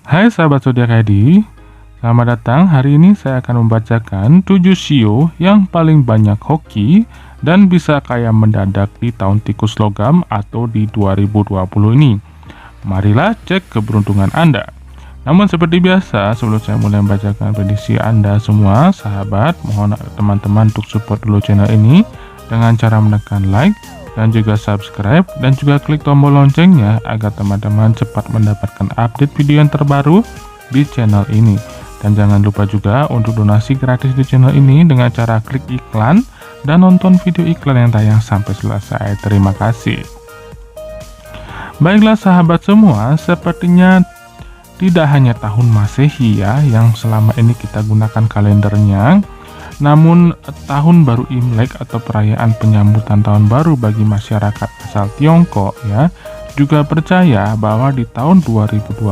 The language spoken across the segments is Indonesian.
Hai sahabat zodiak ID, selamat datang. Hari ini saya akan membacakan 7 shio yang paling banyak hoki dan bisa kaya mendadak di tahun tikus logam atau di 2020 ini. Marilah cek keberuntungan Anda. Namun seperti biasa, sebelum saya mulai membacakan prediksi Anda semua, sahabat, mohon teman-teman untuk support dulu channel ini dengan cara menekan like dan juga subscribe dan juga klik tombol loncengnya agar teman-teman cepat mendapatkan update video yang terbaru di channel ini. Dan jangan lupa juga untuk donasi gratis di channel ini dengan cara klik iklan dan nonton video iklan yang tayang sampai selesai. Terima kasih. Baiklah sahabat semua, sepertinya tidak hanya tahun Masehi ya yang selama ini kita gunakan kalendernya, namun tahun baru Imlek atau perayaan penyambutan tahun baru bagi masyarakat asal Tiongkok ya juga percaya bahwa di tahun 2020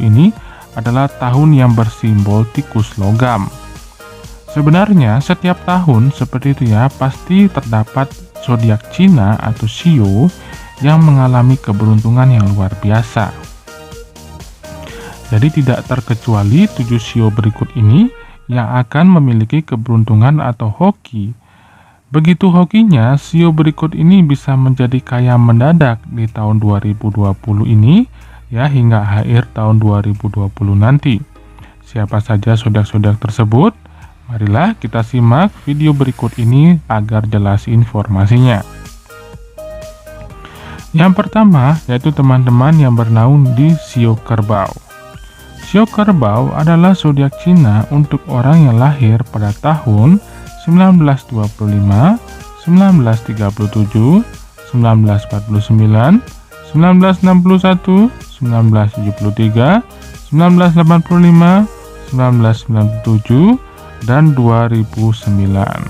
ini adalah tahun yang bersimbol tikus logam. Sebenarnya setiap tahun seperti itu ya pasti terdapat zodiak Cina atau shio yang mengalami keberuntungan yang luar biasa. Jadi tidak terkecuali 7 shio berikut ini yang akan memiliki keberuntungan atau hoki. Begitu hokinya, shio berikut ini bisa menjadi kaya mendadak di tahun 2020 ini ya hingga akhir tahun 2020 nanti. Siapa saja zodiak-zodiak tersebut? Marilah kita simak video berikut ini agar jelas informasinya. Yang pertama yaitu teman-teman yang bernaung di shio kerbau. Shio kerbau adalah zodiak Cina untuk orang yang lahir pada tahun 1925, 1937, 1949, 1961, 1973, 1985, 1997, dan 2009.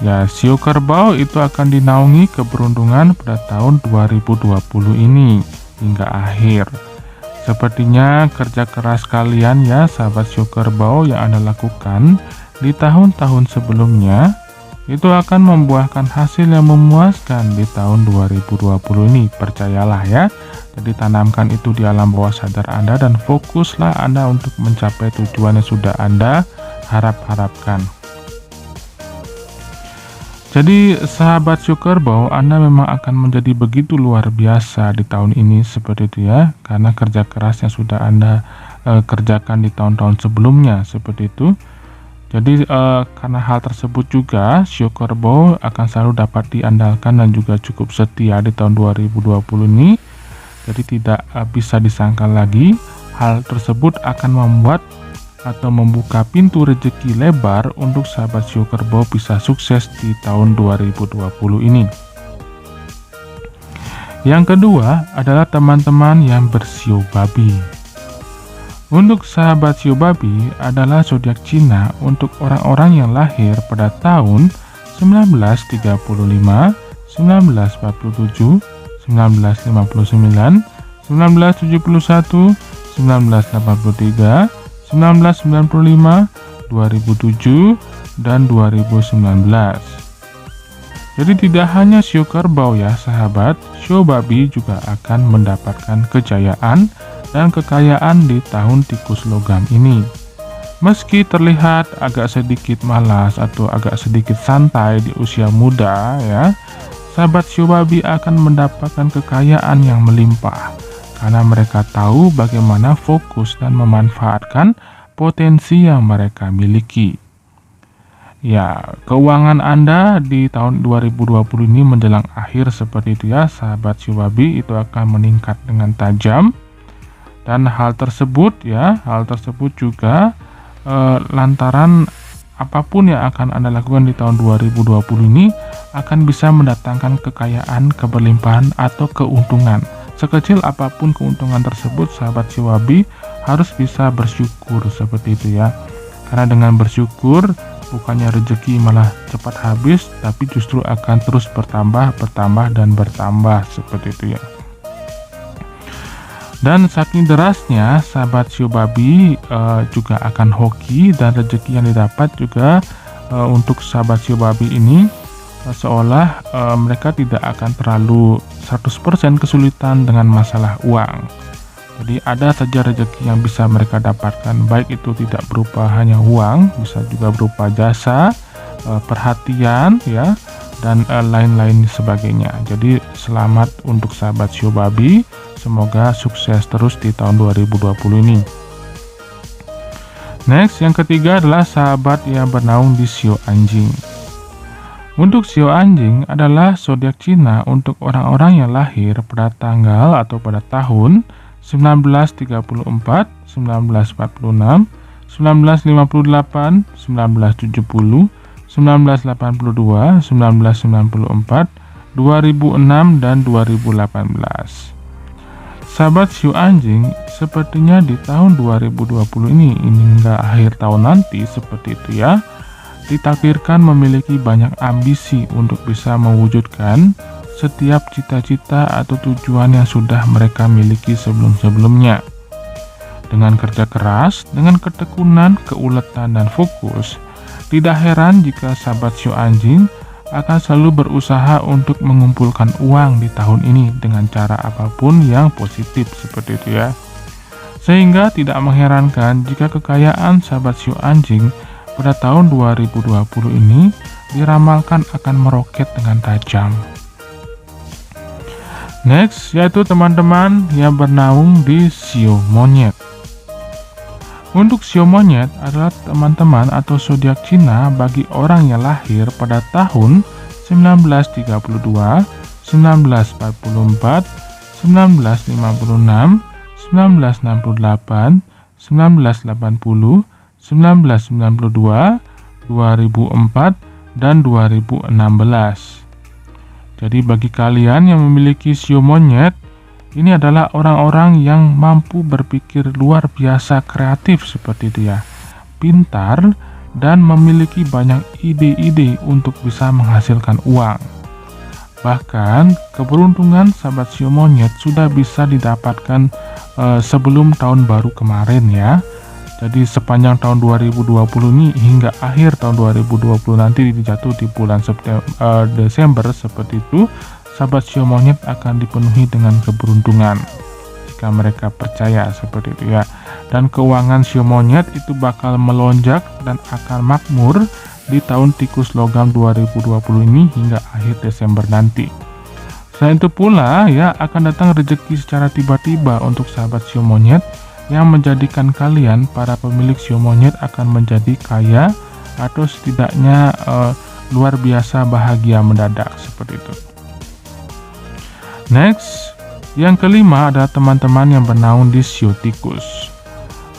Ya, shio kerbau itu akan dinaungi keberuntungan pada tahun 2020 ini hingga akhir. Sepertinya kerja keras kalian ya sahabat shio kerbau yang Anda lakukan di tahun-tahun sebelumnya itu akan membuahkan hasil yang memuaskan di tahun 2020 ini. Percayalah ya. Jadi tanamkan itu di alam bawah sadar Anda dan fokuslah Anda untuk mencapai tujuan yang sudah Anda harapkan. Jadi sahabat shio kerbau, Anda memang akan menjadi begitu luar biasa di tahun ini seperti itu ya, karena kerja keras yang sudah Anda kerjakan di tahun-tahun sebelumnya seperti itu. Jadi karena hal tersebut juga shio kerbau akan selalu dapat diandalkan dan juga cukup setia di tahun 2020 ini. Jadi tidak bisa disangka lagi hal tersebut akan membuat atau membuka pintu rezeki lebar untuk sahabat shio kerbau bisa sukses di tahun 2020 ini. Yang kedua adalah teman-teman yang bershio babi. Untuk sahabat shio babi adalah zodiak Cina untuk orang-orang yang lahir pada tahun 1935, 1947, 1959, 1971, 1983, 1995, 2007, dan 2019. Jadi tidak hanya shio kerbau ya sahabat, shio babi juga akan mendapatkan kejayaan dan kekayaan di tahun tikus logam ini. Meski terlihat agak sedikit malas atau agak sedikit santai di usia muda ya, sahabat shio babi akan mendapatkan kekayaan yang melimpah karena mereka tahu bagaimana fokus dan memanfaatkan potensi yang mereka miliki. Ya, keuangan Anda di tahun 2020 ini menjelang akhir seperti itu ya, sahabat shio babi itu akan meningkat dengan tajam. Dan hal tersebut juga lantaran apapun yang akan Anda lakukan di tahun 2020 ini akan bisa mendatangkan kekayaan, keberlimpahan, atau keuntungan. Sekecil apapun keuntungan tersebut, sahabat shio babi harus bisa bersyukur seperti itu ya. Karena dengan bersyukur, bukannya rezeki malah cepat habis, tapi justru akan terus bertambah seperti itu ya. Dan saking derasnya, sahabat shio babi juga akan hoki dan rezeki yang didapat juga untuk sahabat shio babi ini seolah mereka tidak akan terlalu 100% kesulitan dengan masalah uang. Jadi ada saja rezeki yang bisa mereka dapatkan, baik itu tidak berupa hanya uang, bisa juga berupa jasa, perhatian ya, dan lain-lain sebagainya. Jadi selamat untuk sahabat Shio Babi, semoga sukses terus di tahun 2020 ini. Next, yang ketiga adalah sahabat yang bernaung di Shio Anjing. Untuk Shio Anjing adalah zodiak Cina untuk orang-orang yang lahir pada tanggal atau pada tahun 1934, 1946, 1958, 1970, 1982, 1994, 2006, dan 2018. Sahabat Shio Anjing, sepertinya di tahun 2020 ini hingga akhir tahun nanti seperti itu ya, ditakdirkan memiliki banyak ambisi untuk bisa mewujudkan setiap cita-cita atau tujuan yang sudah mereka miliki sebelum-sebelumnya. Dengan kerja keras, dengan ketekunan, keuletan, dan fokus, tidak heran jika sahabat Shio Anjing akan selalu berusaha untuk mengumpulkan uang di tahun ini dengan cara apapun yang positif seperti itu ya. Sehingga tidak mengherankan jika kekayaan sahabat Shio Anjing pada tahun 2020 ini diramalkan akan meroket dengan tajam. Next, yaitu teman-teman yang bernaung di Shio Monyet. Untuk Shio Monyet adalah teman-teman atau zodiak Cina bagi orang yang lahir pada tahun 1932, 1944, 1956, 1968, 1980, 1992, 2004, dan 2016. Jadi bagi kalian yang memiliki Shio Monyet, ini adalah orang-orang yang mampu berpikir luar biasa kreatif seperti itu ya, pintar, dan memiliki banyak ide-ide untuk bisa menghasilkan uang. Bahkan keberuntungan sahabat Shio Monyet sudah bisa didapatkan sebelum tahun baru kemarin ya. Jadi sepanjang tahun 2020 ini hingga akhir tahun 2020 nanti jatuh di bulan Desember seperti itu, sahabat Shio Monyet akan dipenuhi dengan keberuntungan jika mereka percaya seperti itu ya. Dan keuangan Shio Monyet itu bakal melonjak dan akan makmur di tahun tikus logam 2020 ini hingga akhir Desember nanti. Selain itu pula ya, akan datang rezeki secara tiba-tiba untuk sahabat Shio Monyet yang menjadikan kalian para pemilik Shio Monyet akan menjadi kaya atau setidaknya luar biasa bahagia mendadak seperti itu. Next, yang kelima adalah teman-teman yang bernaung di Shio Tikus.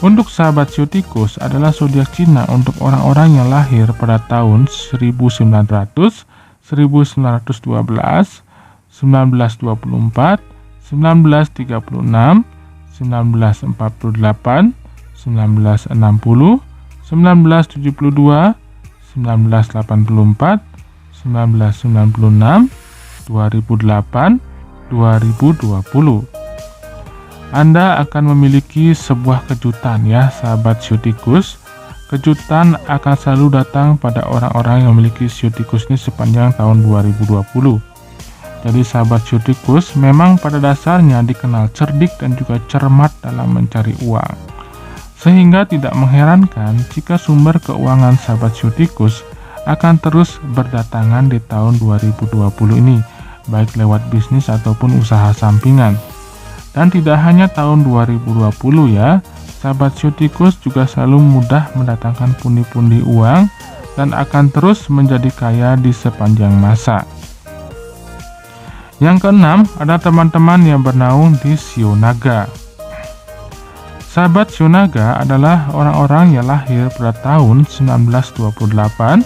Untuk sahabat Shio Tikus adalah zodiak Cina untuk orang-orang yang lahir pada tahun 1900, 1912, 1924, 1936, 1948, 1960, 1972, 1984, 1996, 2008, 2020. Anda akan memiliki sebuah kejutan ya sahabat Shio Tikus. Kejutan akan selalu datang pada orang-orang yang memiliki Shio Tikus ini sepanjang tahun 2020. Jadi sahabat Shio Tikus memang pada dasarnya dikenal cerdik dan juga cermat dalam mencari uang. Sehingga tidak mengherankan jika sumber keuangan sahabat Shio Tikus akan terus berdatangan di tahun 2020 ini, baik lewat bisnis ataupun usaha sampingan. Dan tidak hanya tahun 2020 ya, sahabat Shio Tikus juga selalu mudah mendatangkan pundi-pundi uang dan akan terus menjadi kaya di sepanjang masa. Yang keenam adalah teman-teman yang bernaung di Shio Naga. Sahabat Shio Naga adalah orang-orang yang lahir pada tahun 1928,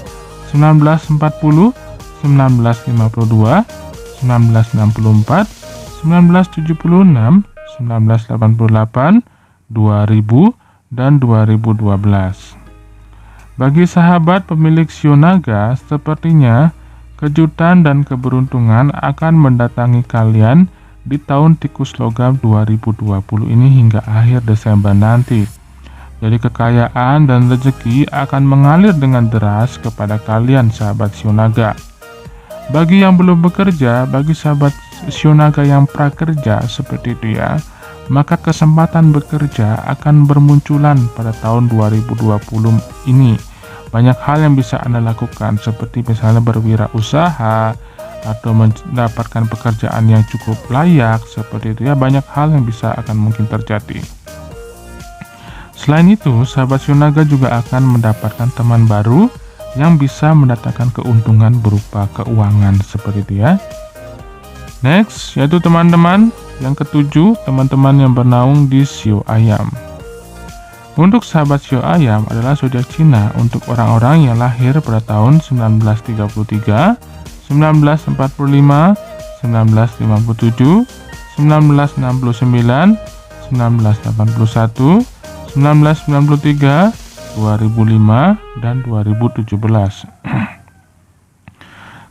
1940, 1952, 1964, 1976, 1988, 2000, dan 2012. Bagi sahabat pemilik Shio Naga, sepertinya kejutan dan keberuntungan akan mendatangi kalian di tahun tikus logam 2020 ini hingga akhir Desember nanti. Jadi kekayaan dan rezeki akan mengalir dengan deras kepada kalian sahabat Shio Naga. Bagi yang belum bekerja, bagi sahabat Shio Naga yang prakerja seperti itu ya, maka kesempatan bekerja akan bermunculan pada tahun 2020 ini. Banyak hal yang bisa Anda lakukan, seperti misalnya berwirausaha atau mendapatkan pekerjaan yang cukup layak, seperti itu ya. Banyak hal yang bisa akan mungkin terjadi. Selain itu, sahabat Shio Naga juga akan mendapatkan teman baru yang bisa mendatangkan keuntungan berupa keuangan, seperti itu ya. Next, yaitu teman-teman yang ketujuh, teman-teman yang bernaung di Shio Ayam. Untuk sahabat Shio Ayam adalah zodiak Cina untuk orang-orang yang lahir pada tahun 1933, 1945, 1957, 1969, 1981, 1993, 2005, dan 2017.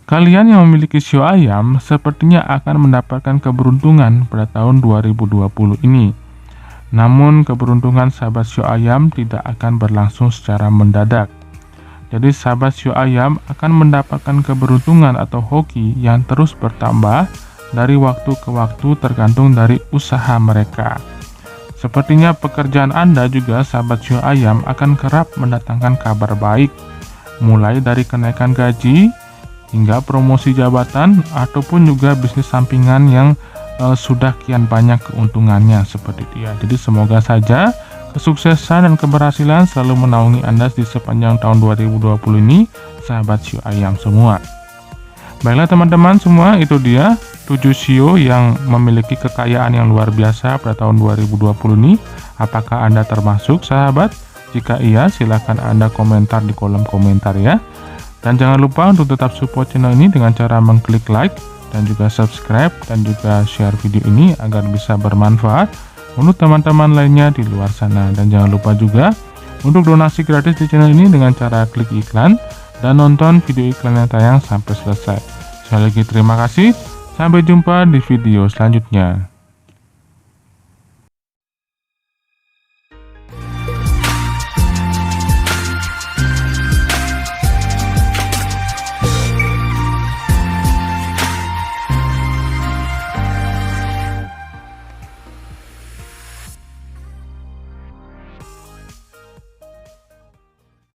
Kalian yang memiliki Shio Ayam sepertinya akan mendapatkan keberuntungan pada tahun 2020 ini. Namun keberuntungan sahabat Shio Ayam tidak akan berlangsung secara mendadak. Jadi sahabat Shio Ayam akan mendapatkan keberuntungan atau hoki yang terus bertambah dari waktu ke waktu tergantung dari usaha mereka. Sepertinya pekerjaan Anda juga sahabat Shio Ayam akan kerap mendatangkan kabar baik, mulai dari kenaikan gaji hingga promosi jabatan ataupun juga bisnis sampingan yang sudah kian banyak keuntungannya, seperti itu ya. Jadi semoga saja kesuksesan dan keberhasilan selalu menaungi Anda di sepanjang tahun 2020 ini, sahabat Shio Ayam semua. Baiklah teman-teman semua, itu dia 7 Shio yang memiliki kekayaan yang luar biasa pada tahun 2020 ini. Apakah Anda termasuk, sahabat? Jika iya, silahkan Anda komentar di kolom komentar ya. Dan jangan lupa untuk tetap support channel ini dengan cara mengklik like dan juga subscribe dan juga share video ini agar bisa bermanfaat untuk teman-teman lainnya di luar sana. Dan jangan lupa juga untuk donasi gratis di channel ini dengan cara klik iklan dan nonton video iklan yang tayang sampai selesai. Sekali lagi terima kasih. Sampai jumpa di video selanjutnya.